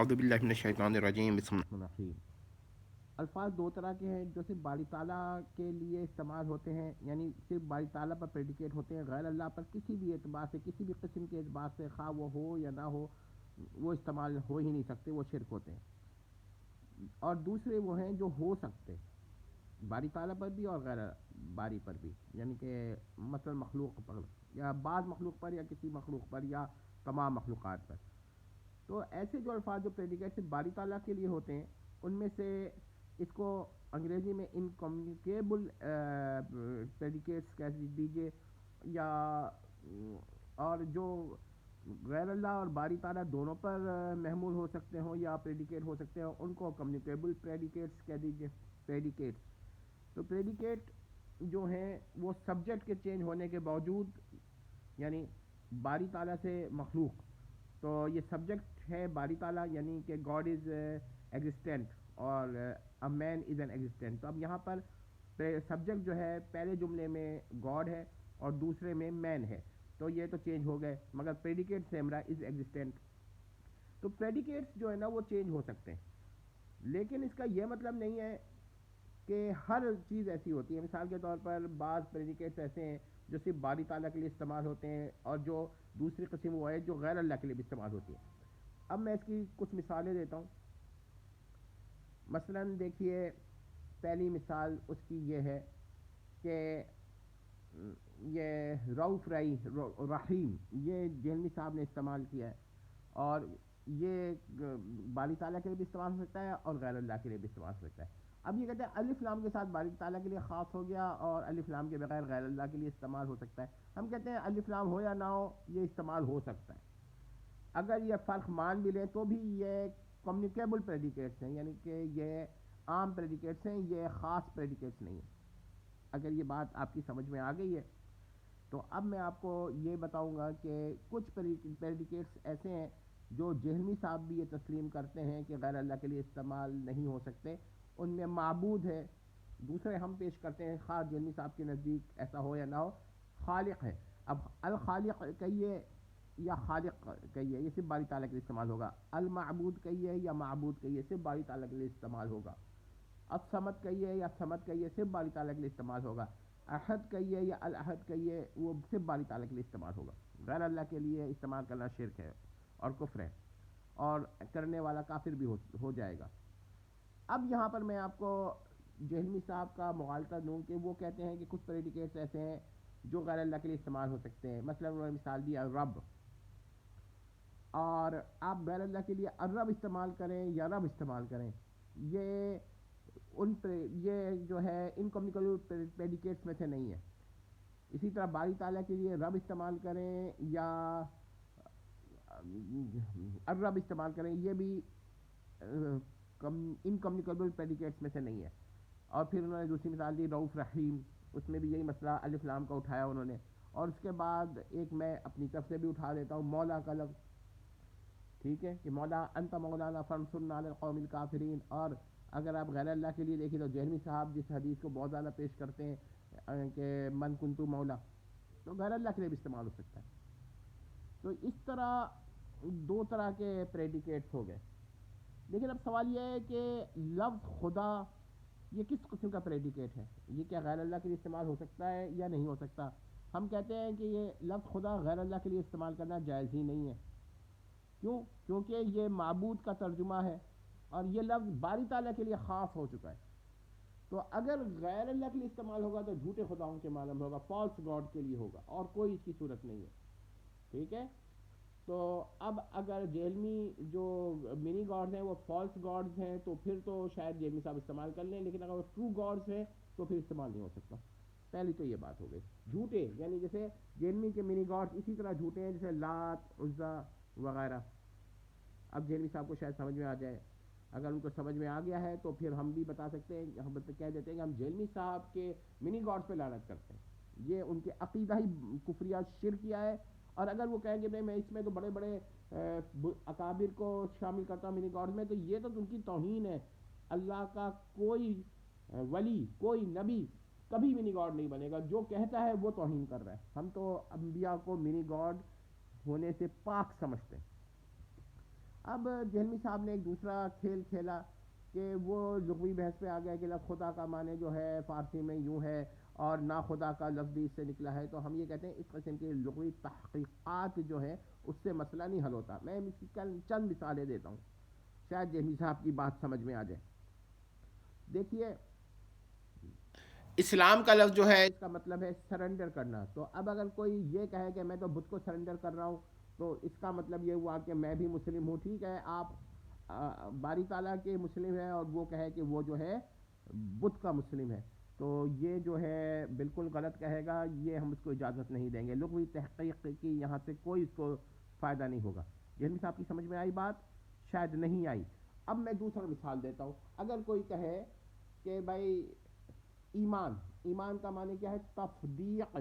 اعوذ باللہ من الشیطان الرجیم، بسم اللہ الرحمن الرحیم۔ الفاظ دو طرح کے ہیں جو صرف باری تعالیٰ کے لیے استعمال ہوتے ہیں، یعنی صرف باری تعالیٰ پر پریڈیکیٹ ہوتے ہیں، غیر اللہ پر کسی بھی اعتبار سے، کسی بھی قسم کے اعتبار سے، خواہ وہ ہو یا نہ ہو، وہ استعمال ہو ہی نہیں سکتے، وہ شرک ہوتے ہیں۔ اور دوسرے وہ ہیں جو ہو سکتے، باری تعالیٰ پر بھی اور غیر باری پر بھی، یعنی کہ مثلا مخلوق پر یا بعض مخلوق پر یا کسی مخلوق پر یا تمام مخلوقات پر۔ تو ایسے جو الفاظ جو پریڈیکیٹ صرف باری تعالیٰ کے لیے ہوتے ہیں، ان میں سے اس کو انگریزی میں انکمیونیکیبل پریڈیکیٹس کہہ دیجیے، یا اور جو غیر اللہ اور باری تعالیٰ دونوں پر محمول ہو سکتے ہوں یا پریڈیکیٹ ہو سکتے ہوں، ان کو کمیونیکیبل پریڈیکیٹس کہہ دیجیے، پریڈیکیٹس۔ تو پریڈیکیٹ جو ہیں وہ سبجیکٹ کے چینج ہونے کے باوجود، یعنی باری تعالیٰ سے مخلوق، تو یہ سبجیکٹ ہے باری تعالیٰ، یعنی کہ گاڈ از ایگزسٹینٹ اور اے مین از این ایگزسٹینٹ۔ تو اب یہاں پر سبجیکٹ جو ہے پہلے جملے میں گاڈ ہے اور دوسرے میں مین ہے، تو یہ تو چینج ہو گئے، مگر پریڈیکیٹ سیم رہا، از ایگزسٹینٹ۔ تو پریڈیکیٹس جو ہے نا وہ چینج ہو سکتے ہیں، لیکن اس کا یہ مطلب نہیں ہے کہ ہر چیز ایسی ہوتی ہے۔ مثال کے طور پر بعض پریڈیکیٹس ایسے ہیں جو صرف باری تعالیٰ کے لیے استعمال ہوتے ہیں، اور جو دوسری قسم وہ ہے جو غیر اللہ کے لیے بھی استعمال ہوتی ہے۔ اب میں اس کی کچھ مثالیں دیتا ہوں۔ مثلا دیکھیے، پہلی مثال اس کی یہ ہے کہ یہ رعوف رحیم، یہ جہلمی صاحب نے استعمال کیا ہے، اور یہ باری تعالیٰ کے لیے بھی استعمال ہو سکتا ہے اور غیر اللہ کے لیے بھی استعمال ہو سکتا ہے۔ اب یہ کہتے ہیں الف لام کے ساتھ باری تعالیٰ کے لیے خاص ہو گیا اور الف لام کے بغیر غیر اللہ کے لیے استعمال ہو سکتا ہے۔ ہم کہتے ہیں الف لام ہو یا نہ ہو، یہ استعمال ہو سکتا ہے۔ اگر یہ فرق مان بھی لیں تو بھی یہ کمیونیکیبل پریڈیکیٹس ہیں، یعنی کہ یہ عام پریڈیکیٹس ہیں، یہ خاص پریڈیکیٹس نہیں ہیں۔ اگر یہ بات آپ کی سمجھ میں آ گئی ہے تو اب میں آپ کو یہ بتاؤں گا کہ کچھ پریڈیکیٹس ایسے ہیں جو جہلمی صاحب بھی یہ تسلیم کرتے ہیں کہ غیر اللہ کے لیے استعمال نہیں ہو سکتے۔ ان میں معبود ہے، دوسرے ہم پیش کرتے ہیں، خاص جہلمی صاحب کے نزدیک ایسا ہو یا نہ ہو، خالق ہے۔ اب الخالق کہیے یا خالق کہیے، یہ صرف باری تعالیٰ کے لیے استعمال ہوگا۔ المعبود کہیے یا معبود کہیے، صرف باری تعالیٰ کے لیے استعمال ہوگا۔ الصمد کہیے یا صمد کہیے، صرف باری تعالیٰ کے لیے استعمال ہوگا۔ احد کہیے یا الاحد کہیے، وہ صرف باری تعالیٰ کے لیے استعمال ہوگا۔ غیر اللہ کے لیے استعمال کرنا شرک ہے اور کفر ہے، اور کرنے والا کافر بھی ہو جائے گا۔ اب یہاں پر میں آپ کو جہلمی صاحب کا مغالطہ دوں کہ وہ کہتے ہیں کہ کچھ پریڈیکیٹس ایسے ہیں جو غیر اللہ کے لیے استعمال ہو سکتے ہیں۔ مثلا انہوں نے مثال دیا رب، اور آپ غیر اللہ کے لیے الرب استعمال کریں یا رب استعمال کریں، یہ یہ جو ہے انکمیونیکیبل پریڈیکیٹس میں سے نہیں ہے۔ اسی طرح باری تعالیٰ کے لیے رب استعمال کریں یا الرب استعمال کریں، یہ بھی انکمیونیکیبل پریڈیکیٹس میں سے نہیں ہے۔ اور پھر انہوں نے دوسری مثال دی رعوف رحیم، اس میں بھی یہی مسئلہ الف لام کا اٹھایا انہوں نے۔ اور اس کے بعد ایک میں اپنی طرف سے بھی اٹھا دیتا ہوں، مولا کا لفظ، ٹھیک ہے، کہ مولا انت مولانا فانصرنا علی القوم الکافرین۔ اور اگر آپ غیر اللہ کے لیے دیکھیں تو جہلمی صاحب جس حدیث کو بہت زیادہ پیش کرتے ہیں کہ من کنتو مولا، تو غیر اللہ کے لیے بھی استعمال ہو سکتا ہے۔ تو اس طرح دو طرح کے پریڈیکیٹس ہو گئے۔ لیکن اب سوال یہ ہے کہ لفظ خدا یہ کس قسم کا پریڈیکیٹ ہے؟ یہ کیا غیر اللہ کے لیے استعمال ہو سکتا ہے یا نہیں ہو سکتا؟ ہم کہتے ہیں کہ یہ لفظ خدا غیر اللہ کے لیے استعمال کرنا جائز ہی نہیں ہے۔ کیوں؟ کیونکہ یہ معبود کا ترجمہ ہے اور یہ لفظ باری تعالیٰ کے لیے خاص ہو چکا ہے۔ تو اگر غیر اللہ کے لیے استعمال ہوگا تو جھوٹے خداؤں کے معنی میں ہوگا، فالس گاڈ کے لیے ہوگا، اور کوئی اس کی صورت نہیں ہے، ٹھیک ہے۔ تو اب اگر جہلمی جو منی گاڈز ہیں وہ فالس گاڈز ہیں تو پھر تو شاید جہلمی صاحب استعمال کر لیں، لیکن اگر وہ ٹرو گاڈز ہیں تو پھر استعمال نہیں ہو سکتا۔ پہلی تو یہ بات ہو گئی، جھوٹے، یعنی جیسے جہلمی کے منی گاڈز اسی طرح جھوٹے ہیں جیسے لات، عزا وغیرہ۔ اب جہلمی صاحب کو شاید سمجھ میں آ جائے، اگر ان کو سمجھ میں آ گیا ہے تو پھر ہم بھی بتا سکتے ہیں، ہم کہہ دیتے ہیں کہ ہم جہلمی صاحب کے منی گاڈز پہ لعنت کرتے ہیں، یہ ان کے عقیدہ ہی کفریہ شرکیہ ہے۔ اور اگر وہ کہیں کہ میں اس میں تو بڑے بڑے اکابر کو شامل کرتا ہوں منی گاڈز میں، تو یہ تو ان کی توہین ہے۔ اللہ کا کوئی ولی، کوئی نبی کبھی منی گاڈ نہیں بنے گا، جو کہتا ہے وہ توہین کر رہا ہے۔ ہم تو انبیاء کو منی گاڈ ہونے سے پاک سمجھتے ہیں۔ اب جہلمی صاحب نے ایک دوسرا کھیل کھیلا کہ وہ لغوی بحث پہ آ گیا کہ لفظ خدا کا معنی جو ہے فارسی میں یوں ہے اور نا خدا کا لفظ بھی اس سے نکلا ہے. تو ہم یہ کہتے ہیں اس قسم کی لغوی تحقیقات جو ہے اس سے مسئلہ نہیں حل ہوتا. میں اس کی چند مثالیں دیتا ہوں شاید جہمی صاحب کی بات سمجھ میں آ جائے. دیکھیے اسلام کا لفظ جو ہے اس کا مطلب ہے سرنڈر کرنا. تو اب اگر کوئی یہ کہے کہ میں تو بدھ کو سرنڈر کر رہا ہوں تو اس کا مطلب یہ ہوا کہ میں بھی مسلم ہوں. ٹھیک ہے آپ باری تعالیٰ کے مسلم ہیں اور وہ کہے کہ وہ جو ہے بدھ کا مسلم ہے تو یہ جو ہے بالکل غلط کہے گا. یہ ہم اس کو اجازت نہیں دیں گے. لغوی تحقیق کی یہاں سے کوئی اس کو فائدہ نہیں ہوگا. جہلمی صاحب کی سمجھ میں آئی بات؟ شاید نہیں آئی. اب میں دوسرا مثال دیتا ہوں. اگر کوئی کہے کہ بھائی ایمان، ایمان کا معنی کیا ہے؟ تصدیق.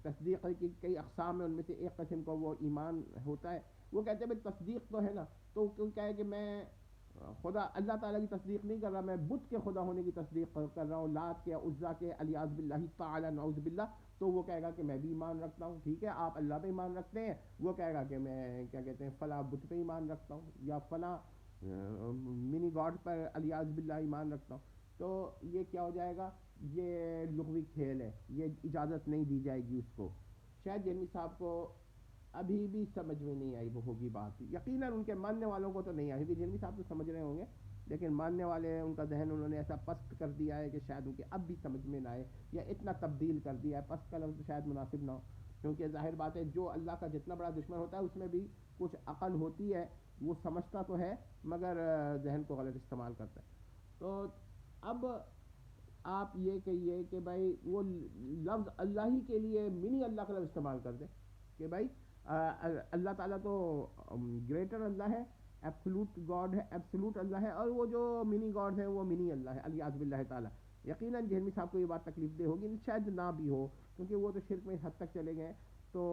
تصدیق کی کئی اقسام ہیں، ان میں سے ایک قسم کو وہ ایمان ہوتا ہے. وہ کہتے ہیں بھائی تصدیق تو ہے نا، تو کیوں کہے کہ میں خدا اللہ تعالیٰ کی تصدیق نہیں کر رہا، میں بدھ کے خدا ہونے کی تصدیق کر رہا ہوں، لات کے عزا کے الیاذ باللہ تعالی نعوذ باللہ. تو وہ کہے گا کہ میں بھی ایمان رکھتا ہوں. ٹھیک ہے آپ اللہ پہ ایمان رکھتے ہیں، وہ کہے گا کہ میں کیا کہتے ہیں فلاں بت پہ ایمان رکھتا ہوں یا فلاں منی گاڈ پر الیاذ باللہ ایمان رکھتا ہوں. تو یہ کیا ہو جائے گا؟ یہ لغوی کھیل ہے، یہ اجازت نہیں دی جائے گی اس کو. شاید جہمی صاحب کو ابھی بھی سمجھ میں نہیں آئی وہ ہوگی بات. یقیناً ان کے ماننے والوں کو تو نہیں آئی ہوگی. جہمی صاحب تو سمجھ رہے ہوں گے لیکن ماننے والے ان کا ذہن انہوں نے ایسا پست کر دیا ہے کہ شاید ان کے اب بھی سمجھ میں نہ آئے یا اتنا تبدیل کر دیا ہے. پست کا لفظ شاید مناسب نہ ہو کیونکہ ظاہر بات ہے جو اللہ کا جتنا بڑا دشمن ہوتا ہے اس میں بھی کچھ عقل ہوتی ہے. وہ سمجھتا تو ہے مگر ذہن کو غلط استعمال کرتا ہے. تو اب آپ یہ کہیے کہ بھائی وہ لفظ اللہ ہی کے لیے منی اللہ کا لفظ استعمال کر دیں کہ بھائی اللہ تعالیٰ تو گریٹر اللہ ہے، ایبسلوٹ گاڈ ہے، ایبسلوٹ اللہ ہے، اور وہ جو منی گاڈ ہیں وہ منی اللہ ہے الیاذ باللہ تعالیٰ. یقیناً جہلمی صاحب کو یہ بات تکلیف دہ ہوگی، شاید نہ بھی ہو کیونکہ وہ تو شرک میں اس حد تک چلے گئے. تو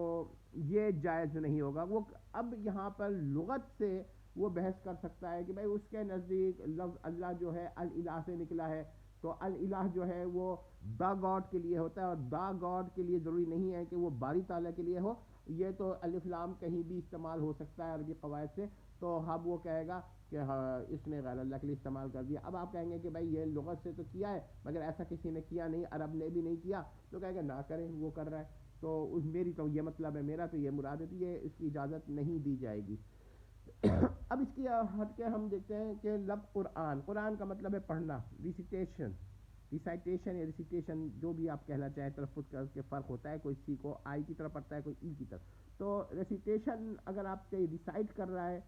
یہ جائز نہیں ہوگا. وہ اب یہاں پر لغت سے وہ بحث کر سکتا ہے کہ بھائی اس کے نزدیک لفظ اللہ جو ہے الالہ سے نکلا ہے تو الالہ جو ہے وہ دا گاڈ کے لیے ہوتا ہے اور دا گاڈ کے لیے ضروری نہیں ہے کہ وہ باری تعالیٰ کے لیے ہو. یہ تو الف لام کہیں بھی استعمال ہو سکتا ہے عربی قواعد سے. تو اب وہ کہے گا کہ ہاں اس نے غیر اللہ کے لیے استعمال کر دیا. اب آپ کہیں گے کہ بھائی یہ لغت سے تو کیا ہے مگر ایسا کسی نے کیا نہیں، عرب نے بھی نہیں کیا. تو کہے گا نہ کریں، وہ کر رہا ہے تو میری تو یہ مطلب ہے، میرا تو یہ مراد ہے، تو یہ اس کی اجازت نہیں دی جائے گی. اب اس کی ہٹ کے ہم دیکھتے ہیں کہ لفظ قرآن، قرآن کا مطلب ہے پڑھنا، ریسیٹیشن. ریسائٹیشن یا ریسیٹیشن جو بھی آپ کہنا چاہیں، تلفظ کر کے فرق ہوتا ہے. کوئی سی کو آئی کی طرف پڑھتا ہے، کوئی ای کی طرف. تو ریسیٹیشن اگر آپ کے ریسائٹ کر رہا ہے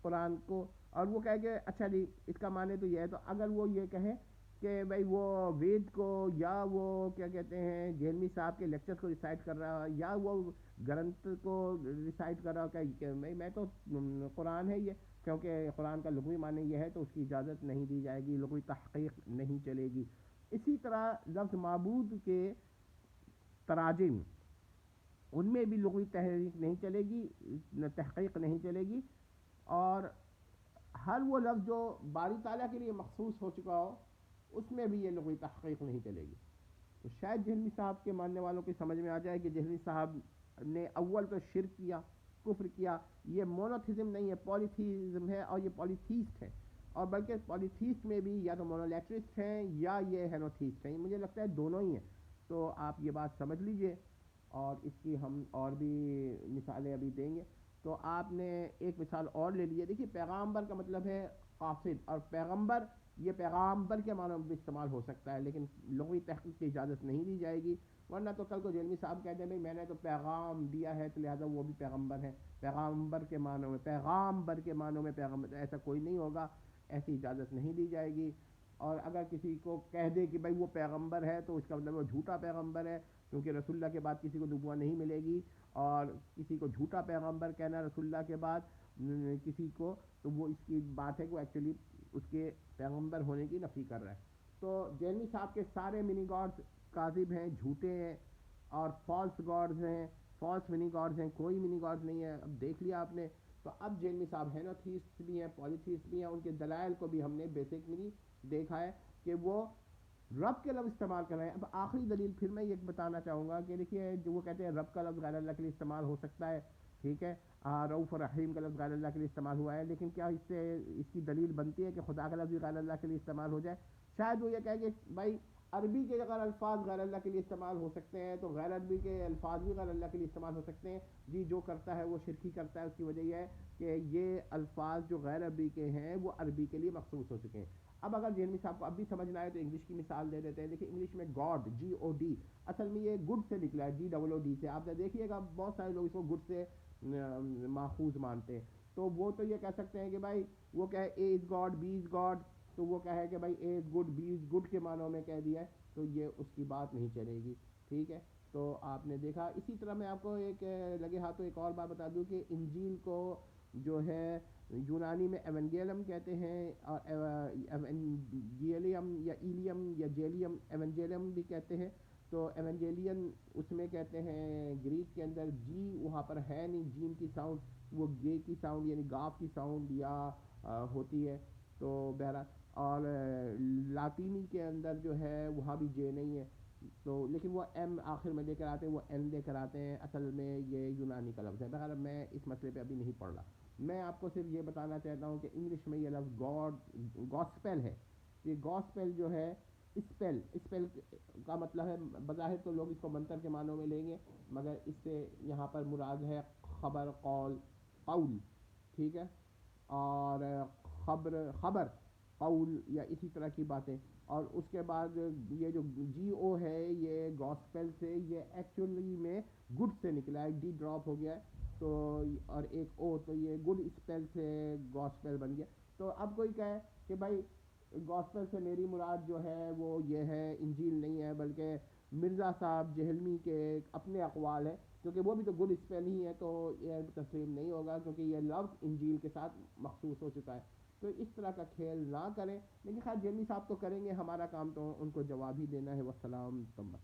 قرآن کو اور وہ کہے کہ اچھا جی اس کا معنی تو یہ ہے، تو اگر وہ یہ کہے کہ بھائی وہ وید کو یا وہ کیا کہتے ہیں جہلمی صاحب کے لیکچرز کو ریسائٹ کر رہا ہے یا وہ گرنتھ کو ریسائٹ کر رہا ہے کہ میں تو قرآن ہے یہ، کیونکہ قرآن کا لغوی معنی یہ ہے تو اس کی اجازت نہیں دی جائے گی، لغوی تحقیق نہیں چلے گی. اسی طرح لفظ معبود کے تراجم ان میں بھی لغوی تحریک نہیں چلے گی، تحقیق نہیں چلے گی. اور ہر وہ لفظ جو باری تعالیٰ کے لیے مخصوص ہو چکا ہو اس میں بھی یہ لغوی تحقیق نہیں چلے گی. تو شاید جہلمی صاحب کے ماننے والوں کی سمجھ میں آ جائے کہ جہلمی صاحب نے اول تو شرک کیا، کفر کیا. یہ مونوتھزم نہیں ہے، پولیتھیزم ہے اور یہ پولیتھیسٹ ہے. اور بلکہ پولیتھیسٹ میں بھی یا تو مونولیٹرسٹ ہیں یا یہ ہینوتھیسٹ ہیں. مجھے لگتا ہے دونوں ہی ہیں. تو آپ یہ بات سمجھ لیجئے اور اس کی ہم اور بھی مثالیں ابھی دیں گے. تو آپ نے ایک مثال اور لے لی ہے. دیکھیے پیغامبر کا مطلب ہے قاصد، اور پیغمبر یہ پیغامبر کے معنی میں استعمال ہو سکتا ہے لیکن لغوی تحقیق کی اجازت نہیں دی جائے گی. ورنہ تو کل کو جہلمی صاحب کہتے ہیں بھائی میں نے تو پیغام دیا ہے تو لہٰذا وہ بھی پیغمبر ہے. پیغامبر کے معنوں میں، پیغامبر کے معنوں میں پیغمبر، ایسا کوئی نہیں ہوگا، ایسی اجازت نہیں دی جائے گی. اور اگر کسی کو کہہ دے کہ بھائی وہ پیغمبر ہے تو اس کا مطلب وہ جھوٹا پیغمبر ہے کیونکہ رسول اللہ کے بعد کسی کو نبوت نہیں ملے گی. اور کسی کو جھوٹا پیغمبر کہنا رسول اللہ کے بعد کسی کو، تو وہ اس کی بات ہے کہ وہ ایکچولی اس کے پیغمبر ہونے کی نفی کر رہا ہے. تو جہلمی صاحب کے سارے منی گاڈز کاذب ہیں، جھوٹے ہیں اور فالس گاڈز ہیں، فالس منی گاڈز ہیں. کوئی منی گاڈز نہیں ہے. اب دیکھ لیا آپ نے. تو اب جہلمی صاحب ہینوتھیسٹ بھی ہیں، پولیتھیسٹ بھی ہیں. ان کے دلائل کو بھی ہم نے بیسک منی دیکھا ہے کہ وہ رب کے لفظ استعمال کر رہے ہیں. اب آخری دلیل پھر میں یہ بتانا چاہوں گا کہ دیکھیے جو وہ کہتے ہیں رب کا لفظ غیر اللہ کے لیے استعمال ہو سکتا ہے، ٹھیک ہے. رعوف اور رحیم کا لفظ غیر اللہ کے لیے استعمال ہوا ہے، لیکن کیا اس سے اس کی دلیل بنتی ہے کہ خدا کا لفظ بھی غیر اللہ کے لیے استعمال ہو جائے؟ شاید وہ یہ کہے کہ بھائی عربی کے اگر الفاظ غیر اللہ کے لیے استعمال ہو سکتے ہیں تو غیر عربی کے الفاظ بھی غیر اللہ کے لیے استعمال ہو سکتے ہیں. جی جو کرتا ہے وہ شرکی کرتا ہے، اس کی وجہ یہ ہے کہ یہ الفاظ جو غیر عربی کے ہیں وہ عربی کے لیے مخصوص ہو چکے ہیں. اب اگر جیلمی صاحب کو اب بھی سمجھ نہ آئے تو انگلش کی مثال دے دیتے ہیں. دیکھیں انگلش میں گاڈ GOD اصل میں یہ گڈ سے نکلا ہے، GOOD سے. آپ نے دیکھیے گا بہت سارے لوگ اس کو گڈ سے ماخوذ مانتے ہیں. تو وہ تو یہ کہہ سکتے ہیں کہ بھائی وہ کہے A is God B is God, تو وہ کہے کہ بھائی A is good B is good کے معنوں میں کہہ دیا ہے، تو یہ اس کی بات نہیں چلے گی. ٹھیک ہے. تو آپ نے دیکھا اسی طرح میں آپ کو ایک لگے ہاتھوں ایک اور بات بتا دوں کہ انجیل کو جو ہے یونانی میں ایونگیلم کہتے ہیں، اور ایونگیلیم یا ایلیم یا جیلیم ایونگیلم بھی کہتے ہیں. تو ایونگیلین اس میں کہتے ہیں گریک کے اندر جی وہاں پر ہے نہیں، جیم کی ساؤنڈ وہ گے کی ساؤنڈ یعنی گاف کی ساؤنڈ یا ہوتی ہے. تو بہرحال اور لاطینی کے اندر جو ہے وہاں بھی جے نہیں ہے، تو لیکن وہ ایم آخر میں لے کر آتے ہیں، وہ این لے کر آتے ہیں. اصل میں یہ یونانی کا لفظ ہے. بہرحال میں اس مسئلے پہ ابھی نہیں پڑھ رہا. میں آپ کو صرف یہ بتانا چاہتا ہوں کہ انگلش میں یہ لفظ گاسپیل ہے. یہ گاسپیل جو ہے اسپیل کا مطلب ہے بظاہر تو لوگ اس کو منتر کے معنوں میں لیں گے، مگر اس سے یہاں پر مراد ہے خبر قول. ٹھیک ہے. اور خبر قول یا اسی طرح کی باتیں. اور اس کے بعد یہ جو GO ہے یہ گاسپیل سے یہ ایکچولی میں گڈ سے نکلا ہے، ڈی ڈراپ ہو گیا ہے تو، اور ایک او تو یہ گڈ اسپیل سے گاسپیل بن گیا. تو اب کوئی کہے کہ بھائی گاسپل سے میری مراد جو ہے وہ یہ ہے انجیل نہیں ہے بلکہ مرزا صاحب جہلمی کے اپنے اقوال ہے، کیونکہ وہ بھی تو گڈ اسپیل ہی ہے، تو یہ تسلیم نہیں ہوگا کیونکہ یہ لفظ انجیل کے ساتھ مخصوص ہو چکا ہے. تو اس طرح کا کھیل نہ کریں. لیکن خیر جہلمی صاحب تو کریں گے، ہمارا کام تو ان کو جواب ہی دینا ہے. والسلام تمت.